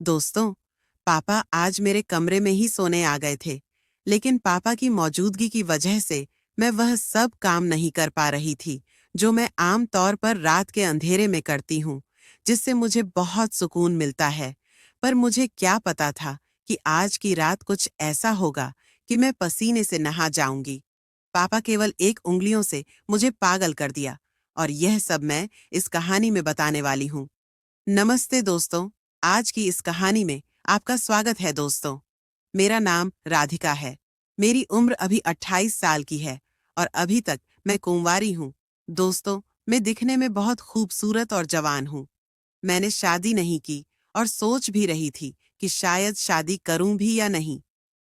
दोस्तों, पापा आज मेरे कमरे में ही सोने आ गए थे, लेकिन पापा की मौजूदगी की वजह से मैं वह सब काम नहीं कर पा रही थी, जो मैं आम तौर पर रात के अंधेरे में करती हूँ, जिससे मुझे बहुत सुकून मिलता है। पर मुझे क्या पता था कि आज की रात कुछ ऐसा होगा कि मैं पसीने से नहा जाऊंगी। पापा केवल एक उंगलियों से मुझे पागल कर दिया, और यह सब मैं इस कहानी में बताने वाली हूँ। नमस्ते दोस्तों, आज की इस कहानी में आपका स्वागत है दोस्तों। मेरा नाम राधिका है। मेरी उम्र अभी 28 साल की है और अभी तक मैं कुंवारी हूँ। दोस्तों, मैं दिखने में बहुत खूबसूरत और जवान हूँ। मैंने शादी नहीं की और सोच भी रही थी कि शायद शादी करूं भी या नहीं।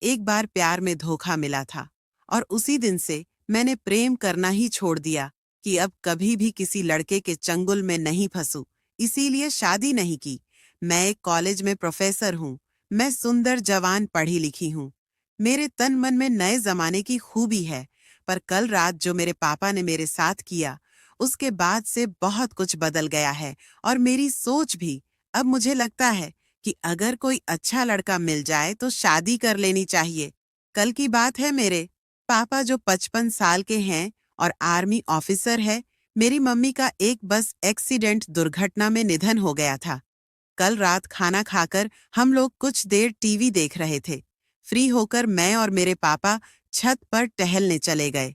एक बार प्यार में धोखा मिला था और उसी दिन से मैंने प्रेम करना ही छोड़ दिया कि अब कभी भी किसी लड़के के चंगुल में नहीं फंसूं। इसीलिए शादी नहीं की। मैं एक कॉलेज में प्रोफेसर हूँ। मैं सुंदर जवान पढ़ी लिखी हूँ। मेरे तन मन में नए जमाने की खूबी है। पर कल रात जो मेरे पापा ने मेरे साथ किया, उसके बाद से बहुत कुछ बदल गया है और मेरी सोच भी। अब मुझे लगता है कि अगर कोई अच्छा लड़का मिल जाए तो शादी कर लेनी चाहिए। कल की बात है, मेरे पापा जो 55 साल के हैं और आर्मी ऑफिसर है, मेरी मम्मी का एक बस एक्सीडेंट दुर्घटना में निधन हो गया था। कल रात खाना खाकर हम लोग कुछ देर टीवी देख रहे थे। फ्री होकर मैं और मेरे पापा छत पर टहलने चले गए।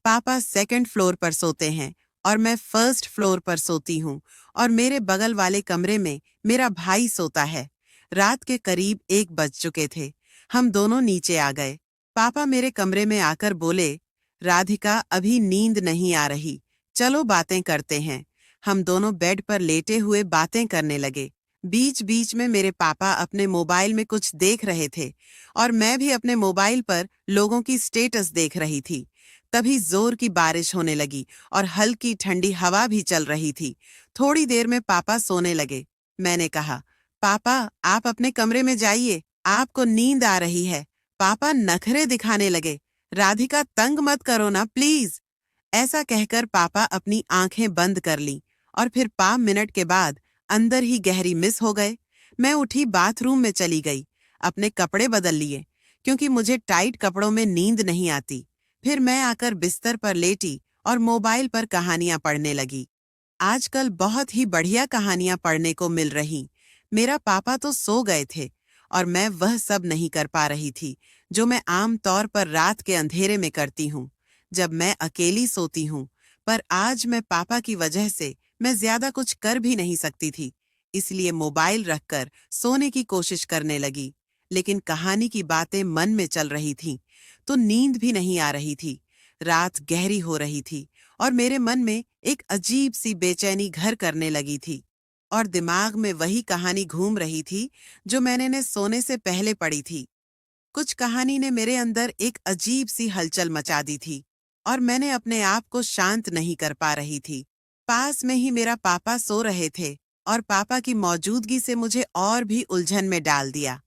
पापा सेकंड फ्लोर पर सोते हैं और मैं फर्स्ट फ्लोर पर सोती हूँ, और मेरे बगल वाले कमरे में मेरा भाई सोता है। रात के करीब 1 बज चुके थे। हम दोनों नीचे आ गए। पापा मेरे कमरे में आकर बोले, राधिका, अभी नींद नहीं आ रही, चलो बातें करते हैं। हम दोनों बेड पर लेटे हुए बातें करने लगे। बीच बीच में मेरे पापा अपने मोबाइल में कुछ देख रहे थे और मैं भी अपने मोबाइल पर लोगों की स्टेटस देख रही थी। तभी जोर की बारिश होने लगी और हल्की ठंडी हवा भी चल रही थी। थोड़ी देर में पापा सोने लगे। मैंने कहा, पापा आप अपने कमरे में जाइए, आपको नींद आ रही है। पापा नखरे दिखाने लगे। राधिका, तंग मत करो ना प्लीज। ऐसा कहकर पापा अपनी आंखें बंद कर लीं और फिर 5 मिनट के बाद अंदर ही गहरी मिस हो गए। मैं उठी, बाथरूम में चली गई, अपने कपड़े बदल लिए, क्योंकि मुझे टाइट कपड़ों में नींद नहीं आती। फिर मैं आकर बिस्तर पर लेटी और मोबाइल पर कहानियां पढ़ने लगी। आजकल बहुत ही बढ़िया कहानियां पढ़ने को मिल रही। मेरा पापा तो सो गए थे और मैं वह सब नहीं कर पा रही थी जो मैं आम तौर पर रात के अंधेरे में करती हूँ, जब मैं अकेली सोती हूँ। पर आज मैं पापा की वजह से मैं ज्यादा कुछ कर भी नहीं सकती थी, इसलिए मोबाइल रखकर सोने की कोशिश करने लगी। लेकिन कहानी की बातें मन में चल रही थीं, तो नींद भी नहीं आ रही थी। रात गहरी हो रही थी और मेरे मन में एक अजीब सी बेचैनी घर करने लगी थी, और दिमाग में वही कहानी घूम रही थी जो मैंने ने सोने से पहले पढ़ी थी। कुछ कहानी ने मेरे अंदर एक अजीब सी हलचल मचा दी थी और मैंने अपने आप को शांत नहीं कर पा रही थी। पास में ही मेरा पापा सो रहे थे और पापा की मौजूदगी से मुझे और भी उलझन में डाल दिया।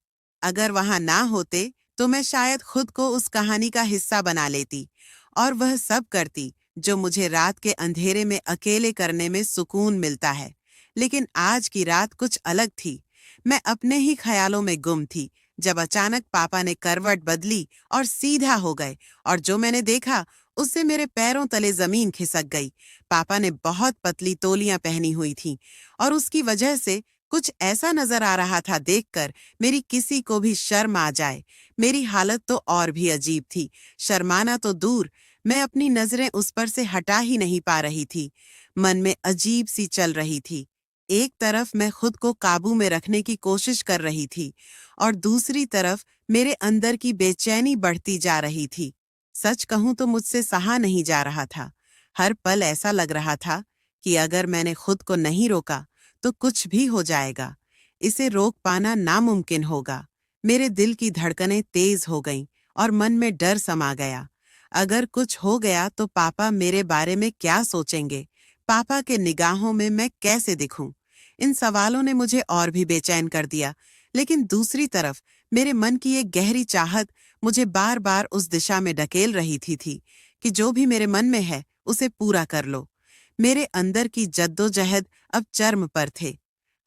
अगर वहां ना होते तो मैं शायद खुद को उस कहानी का हिस्सा बना लेती और वह सब करती जो मुझे रात के अंधेरे में अकेले करने में सुकून मिलता है। लेकिन आज की रात कुछ अलग थी। मैं अपने ही ख्यालों में गुम थी जब अचानक पापा ने करवट बदली और सीधा हो गए, और जो मैंने देखा उससे मेरे पैरों तले जमीन खिसक गई। पापा ने बहुत पतली तोलियां पहनी हुई थीं और उसकी वजह से कुछ ऐसा नजर आ रहा था देखकर मेरी किसी को भी शर्म आ जाए। मेरी हालत तो और भी अजीब थी। शर्माना तो दूर, मैं अपनी नजरें उस पर से हटा ही नहीं पा रही थी। मन में अजीब सी चल रही थी। एक तरफ मैं खुद को काबू में रखने की कोशिश कर रही थी और दूसरी तरफ मेरे अंदर की बेचैनी बढ़ती जा रही थी। सच कहूं तो मुझसे सहा नहीं जा रहा था। हर पल ऐसा लग रहा था कि अगर मैंने खुद को नहीं रोका तो कुछ भी हो जाएगा। इसे रोक पाना नामुमकिन होगा। मेरे दिल की धड़कनें तेज हो गईं और मन में डर समा गया। अगर कुछ हो गया तो पापा मेरे बारे में क्या सोचेंगे? पापा के निगाहों में मैं कैसे दिखूं? इन सवालों ने मुझे और भी बेचैन कर दिया। लेकिन दूसरी तरफ मेरे मन की एक गहरी चाहत मुझे बार बार उस दिशा में ढकेल रही थी कि जो भी मेरे मन में है उसे पूरा कर लो। मेरे अंदर की जद्दोजहद अब चरम पर थे।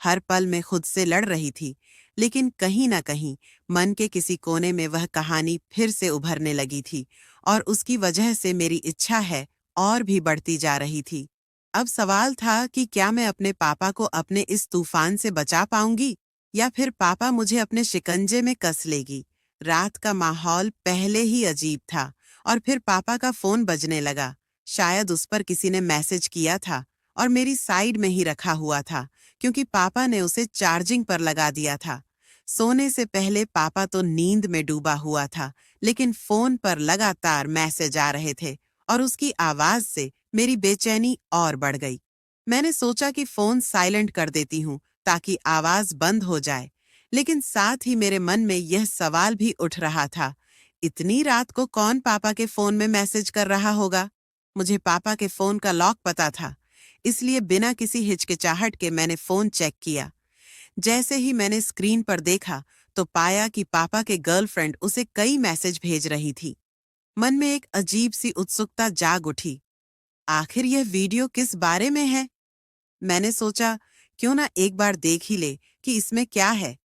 हर पल मैं खुद से लड़ रही थी। लेकिन कहीं न कहीं मन के किसी कोने में वह कहानी फिर से उभरने लगी थी और उसकी वजह से मेरी इच्छा है और भी बढ़ती जा रही थी। अब सवाल था कि क्या मैं अपने पापा को अपने इस तूफान से बचा पाऊंगी या फिर पापा मुझे अपने शिकंजे में कस लेगी। रात का माहौल पहले ही अजीब था और फिर पापा का फोन बजने लगा। शायद उस पर किसी ने मैसेज किया था और मेरी साइड में ही रखा हुआ था क्योंकि पापा ने उसे चार्जिंग पर लगा दिया था। सोने से पहले पापा तो नींद में डूबा हुआ था, लेकिन फोन पर लगातार मैसेज आ रहे थे और उसकी आवाज से मेरी बेचैनी और बढ़ गई। मैंने सोचा कि फोन साइलेंट कर देती हूँ ताकि आवाज बंद हो जाए, लेकिन साथ ही मेरे मन में यह सवाल भी उठ रहा था, इतनी रात को कौन पापा के फोन में मैसेज कर रहा होगा? मुझे पापा के फोन का लॉक पता था, इसलिए बिना किसी हिचकिचाहट के मैंने फोन चेक किया। जैसे ही मैंने स्क्रीन पर देखा तो पाया कि पापा के गर्लफ्रेंड उसे कई मैसेज भेज रही थी। मन में एक अजीब सी उत्सुकता जाग उठी। आखिर यह वीडियो किस बारे में है? मैंने सोचा क्यों ना एक बार देख ही ले कि इसमें क्या है।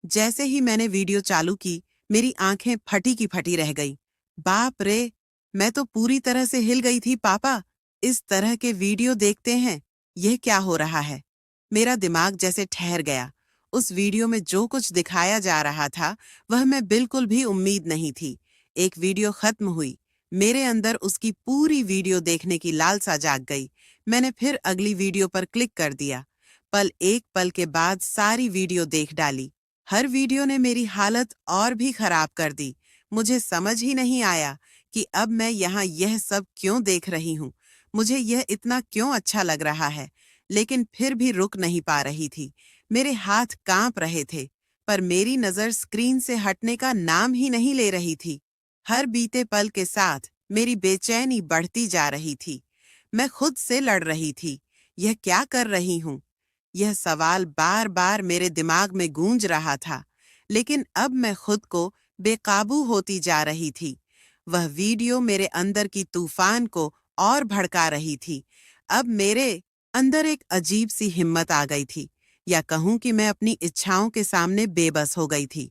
जैसे ही मैंने वीडियो चालू की, मेरी आंखें फटी की फटी रह गई। बाप रे, मैं तो पूरी तरह से हिल गई थी। पापा इस तरह के वीडियो देखते हैं? यह क्या हो रहा है? मेरा दिमाग जैसे ठहर गया। उस वीडियो में जो कुछ दिखाया जा रहा था वह मैं बिल्कुल भी उम्मीद नहीं थी। एक वीडियो खत्म हुई, मेरे अंदर उसकी पूरी वीडियो देखने की लालसा जाग गई। मैंने फिर अगली वीडियो पर क्लिक कर दिया। पल एक पल के बाद सारी वीडियो देख डाली। हर वीडियो ने मेरी हालत और भी खराब कर दी। मुझे समझ ही नहीं आया कि अब मैं यहाँ यह सब क्यों देख रही हूँ। मुझे यह इतना क्यों अच्छा लग रहा है, लेकिन फिर भी रुक नहीं पा रही थी। मेरे हाथ कांप रहे थे, पर मेरी नजर स्क्रीन से हटने का नाम ही नहीं ले रही थी। हर बीते पल के साथ मेरी बेचैनी बढ़ती जा रही थी। मैं खुद से लड़ रही थी, यह क्या कर रही हूँ? यह सवाल बार बार मेरे दिमाग में गूंज रहा था, लेकिन अब मैं खुद को बेकाबू होती जा रही थी। वह वीडियो मेरे अंदर की तूफान को और भड़का रही थी। अब मेरे अंदर एक अजीब सी हिम्मत आ गई थी, या कहूं कि मैं अपनी इच्छाओं के सामने बेबस हो गई थी।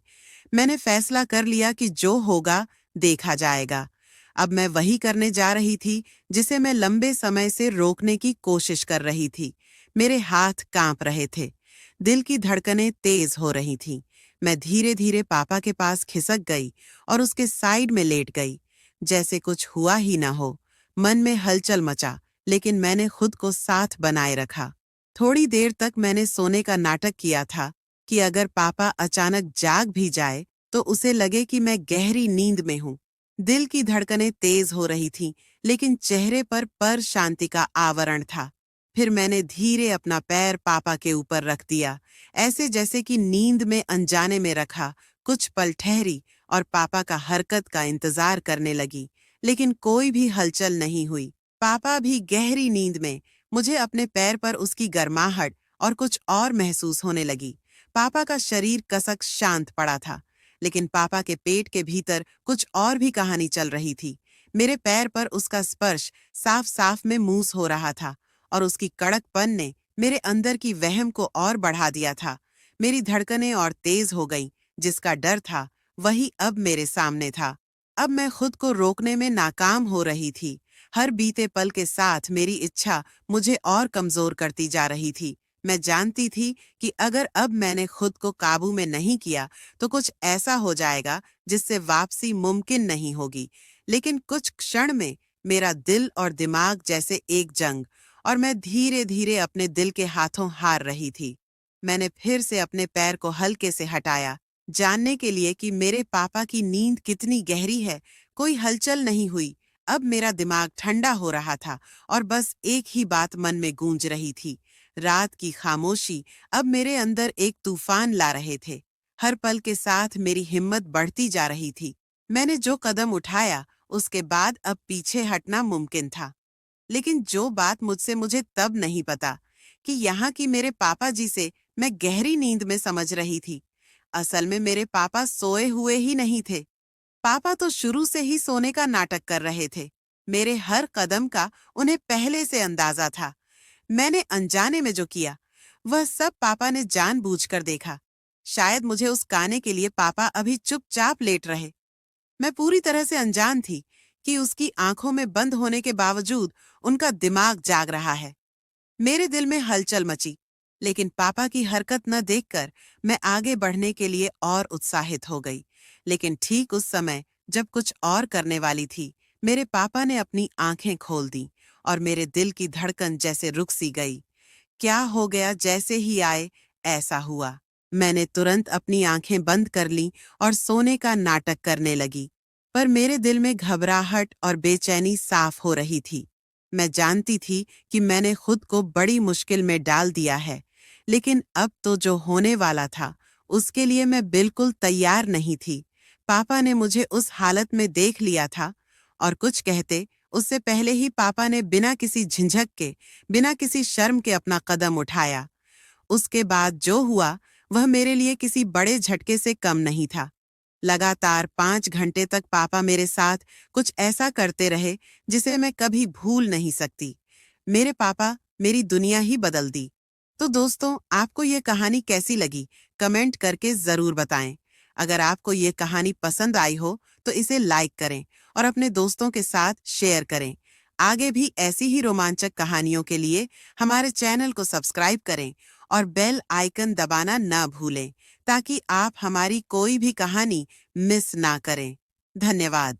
मैंने फैसला कर लिया कि जो होगा देखा जाएगा। अब मैं वही करने जा रही थी जिसे मैं लंबे समय से रोकने की कोशिश कर रही थी। मेरे हाथ कांप रहे थे, दिल की धड़कनें तेज हो रही थीं। मैं धीरे धीरे पापा के पास खिसक गई और उसके साइड में लेट गई, जैसे कुछ हुआ ही ना हो। मन में हलचल मचा, लेकिन मैंने खुद को साथ बनाए रखा। थोड़ी देर तक मैंने सोने का नाटक किया था कि अगर पापा अचानक जाग भी जाए तो उसे लगे कि मैं गहरी नींद में हूँ। दिल की धड़कनें तेज हो रही थीं, लेकिन चेहरे पर शांति का आवरण था। फिर मैंने धीरे अपना पैर पापा के ऊपर रख दिया, ऐसे जैसे कि नींद में अनजाने में रखा। कुछ पल ठहरी और पापा का हरकत का इंतजार करने लगी, लेकिन कोई भी हलचल नहीं हुई। पापा भी गहरी नींद में। मुझे अपने पैर पर उसकी गर्माहट और कुछ और महसूस होने लगी। पापा का शरीर कसक शांत पड़ा था, लेकिन पापा के पेट के भीतर कुछ और भी कहानी चल रही थी। मेरे पैर पर उसका स्पर्श साफ साफ में मूस हो रहा था और उसकी कड़कपन ने मेरे अंदर की वहम को और बढ़ा दिया था। मेरी धड़कनें और तेज हो गईं, जिसका डर था वही अब मेरे सामने था। अब मैं खुद को रोकने में नाकाम हो रही थी। हर बीते पल के साथ मेरी इच्छा मुझे और कमजोर करती जा रही थी। मैं जानती थी कि अगर अब मैंने खुद को काबू में नहीं किया तो कुछ ऐसा हो जाएगा जिससे वापसी मुमकिन नहीं होगी। लेकिन कुछ क्षण में मेरा दिल और दिमाग जैसे एक जंग, और मैं धीरे धीरे अपने दिल के हाथों हार रही थी। मैंने फिर से अपने पैर को हल्के से हटाया, जानने के लिए कि मेरे पापा की नींद कितनी गहरी है। कोई हलचल नहीं हुई। अब मेरा दिमाग ठंडा हो रहा था और बस एक ही बात मन में गूंज रही थी। रात की खामोशी अब मेरे अंदर एक तूफान ला रहे थे। हर पल के साथ मेरी हिम्मत बढ़ती जा रही थी। मैंने जो कदम उठाया उसके बाद अब पीछे हटना मुमकिन था। लेकिन जो बात मुझसे मुझे तब नहीं पता कि यहाँ की मेरे पापा जी से मैं गहरी नींद में समझ रही थी। असल में मेरे पापा सोए हुए ही नहीं थे। पापा तो शुरू से ही सोने का नाटक कर रहे थे। मेरे हर कदम का उन्हें पहले से अंदाजा था। मैंने अनजाने में जो किया वह सब पापा ने जानबूझकर देखा। शायद मुझे उस गाने के लिए पापा अभी चुपचाप लेट रहे। मैं पूरी तरह से अनजान थी कि उसकी आंखों में बंद होने के बावजूद उनका दिमाग जाग रहा है। मेरे दिल में हलचल मची, लेकिन पापा की हरकत न देखकर मैं आगे बढ़ने के लिए और उत्साहित हो गई। लेकिन ठीक उस समय जब कुछ और करने वाली थी, मेरे पापा ने अपनी आंखें खोल दी और मेरे दिल की धड़कन जैसे रुक सी गई। क्या हो गया जैसे ही आए, ऐसा हुआ। मैंने तुरंत अपनी आंखें बंद कर लीं और सोने का नाटक करने लगी। पर मेरे दिल में घबराहट और बेचैनी साफ हो रही थी। मैं जानती थी कि मैंने खुद को बड़ी मुश्किल में डाल दिया है, लेकिन अब तो जो होने वाला था, उसके लिए मैं बिल्कुल तैयार नहीं थी। पापा ने मुझे उस हालत में देख लिया था और कुछ कहते उससे पहले ही पापा ने बिना किसी झिझक के, बिना किसी शर्म के अपना कदम उठाया। उसके बाद जो हुआ, वह मेरे लिए किसी बड़े झटके से कम नहीं था। लगातार 5 घंटे तक पापा मेरे साथ कुछ ऐसा करते रहे जिसे मैं कभी भूल नहीं सकती। मेरे पापा मेरी दुनिया ही बदल दी। तो दोस्तों, आपको ये कहानी कैसी लगी? कमेंट करके जरूर बताएं। अगर आपको ये कहानी पसंद आई हो तो इसे लाइक करें और अपने दोस्तों के साथ शेयर करें। आगे भी ऐसी ही रोमांचक कहानियों के लिए हमारे चैनल को सब्सक्राइब करें और बेल आइकन दबाना ना भूलें, ताकि आप हमारी कोई भी कहानी मिस ना करें। धन्यवाद।